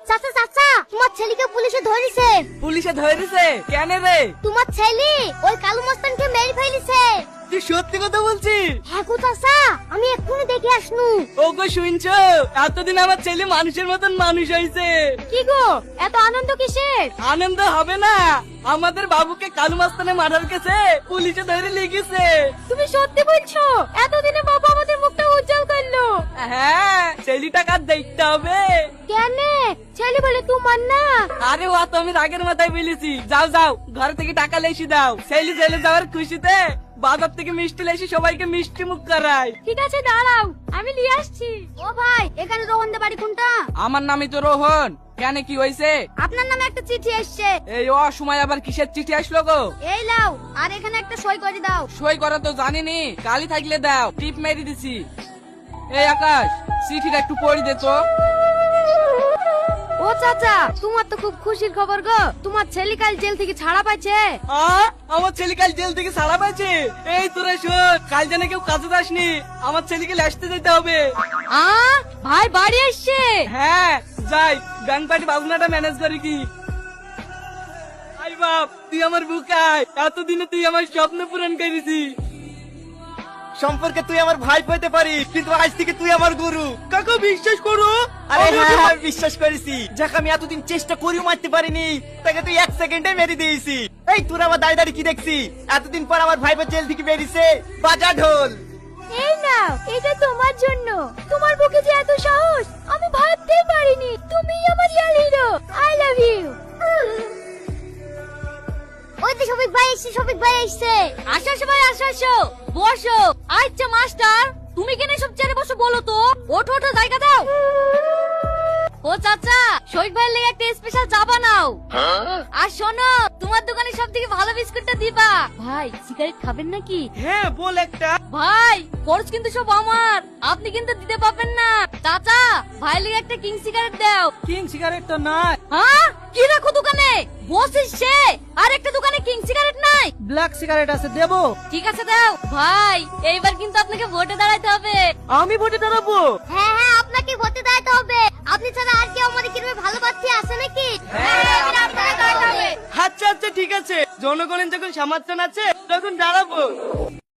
চাচা চাচা, তোমার ছেলেকে পুলিশে ধরেছে। পুলিশে ধরেছে কেন রে? তোমার ছেলে ওই কালু মস্তানকে মেরে ফেলেছে। তুই সত্যি কথা বলছিস? হ্যাঁ গো চাচা, আমি এক্ষুনি দেখে আসনু। ও গো শুনছো, এতদিন আমার ছেলে মানুষের মতন মানুষ হয়েছে। কি গো এত আনন্দ কিসের? আনন্দ হবে না, আমাদের বাবুকে কালু মাস্তানে মারার কেসে পুলিশে ধরে লিখেছে। তুমি সত্যি বলছো? এতদিনে বাবা আমাদের মুখটা উজ্জ্বল করলো। হ্যাঁ, ছেলেটা কাজ দেখতে হবে। কেন? ছেলে বলে তোমার না? আরে ও তো আমি রাগের মাথায় বলেছি। যাও যাও, ঘর থেকে টাকা লেসি দাও। ছেলে জেলে যাওয়ার খুশিতে বাজার থেকে মিষ্টি লেসি সবাইকে মিষ্টি মুখ করায়। ঠিক আছে দাঁড়াও, আমি নিয়ে আসছি। ও ভাই, এখানে রোহনদের বাড়ি কোনটা? আমার নামই তো রোহন। কেন কি হয়েছে? আপনার নামে একটা চিঠি এসছে। এই অসময় আবার কিসের চিঠি আসলো গো? এই লাও, আর এখানে একটা সই করে দাও। সই করা তো জানিনি, কালি থাকলে দাও, টিপ মেরে দিছি। এই আকাশ, চিঠিটা একটু পড়ি দে তো। ও চাচা, তোমার তো খুব খুশির খবর গো, তোমার ছেলে কাল জেল থেকে ছাড়া পাইছে। আমার ছেলে কাল জেল থেকে ছাড়া পাইছে? এই তোরা শোন, কাল জানে কেউ কাজে যাসনি, আমার ছেলেকে লাসতে যেতে হবে। ভাই বাড়ি এসছে? হ্যাঁ যাই, ব্যাংক পার্টি বাবুনাটা ম্যানেজ করি কি। আই বাপ, তুই আমার বুকায়, এতদিনে তুই আমার স্বপ্ন পূরণ করেছি। সম্পর্কে তুই আমার ভাই পেতে পারিস, কিন্তু আজ থেকে তুই আমার গুরু। কাকা বিশ্বাস করো। আরে হ্যাঁ, আমি বিশ্বাস করেছি। যাকে আমি এতদিন চেষ্টা করিও মারতে পারিনি, তাকে তুই 1 সেকেন্ডে মেরে দিয়েছি। এই তোর আমার দাঁড়িয়ে দাঁড়িয়ে কি দেখছি? এতদিন পর আমার ভাইপো জেল থেকে বেরিয়েছে, বাজা ঢোল। এই নাও, এটা তোমার জন্য। তোমার বুকে যে এত সাহস আমি ভাবতেই পারিনি। তুমিই আমার real hero. I love you. ওই তো শফিক ভাই এসছে, শফিক ভাই এসছে। আসো সবাই, আসো আসো, বসো। আচ্ছা মাস্টার, তুমি কেন সব চেয়ারে বসো বলো তো? ওঠো ওঠো, জায়গা দাও। ও চাচা, শফিক ভাইয়ের লেগে একটা স্পেশাল চা বানাও। আর শোনো, তোমার দোকানে সব থেকে ভালো বিস্কুটটা দিবা। ভাই সিগারেট খাবেন নাকি? হ্যাঁ বল একটা। ভাই খরচ কিন্তু সব আমার, আপনি কিন্তু দিতে পারবেন না। চাচা, ভাই লেগে একটা কিং সিগারেট দাও। কিং সিগারেট তো নাই। হ্যাঁ, কি রাখো দোকানে? বসিস সে, আর একটা দোকানে কিং সিগারেট নাই? ব্ল্যাক সিগারেট আছে, দেবো? ঠিক আছে দাও। ভাই এইবার কিন্তু আপনাকে ভোটে দাঁড়াতে হবে। আমি ভোটে দাঁড়াবো? হ্যাঁ হ্যাঁ, আপনাকে ভোটে দাঁড়াতে হবে। আপনি ছাড়া আর কেউ আমাদের কিভাবে ভালোবাসতে আসে নাকি? আচ্ছা আচ্ছা ঠিক আছে, জনগণের যখন সমর্থন আছে তখন দাঁড়াবো।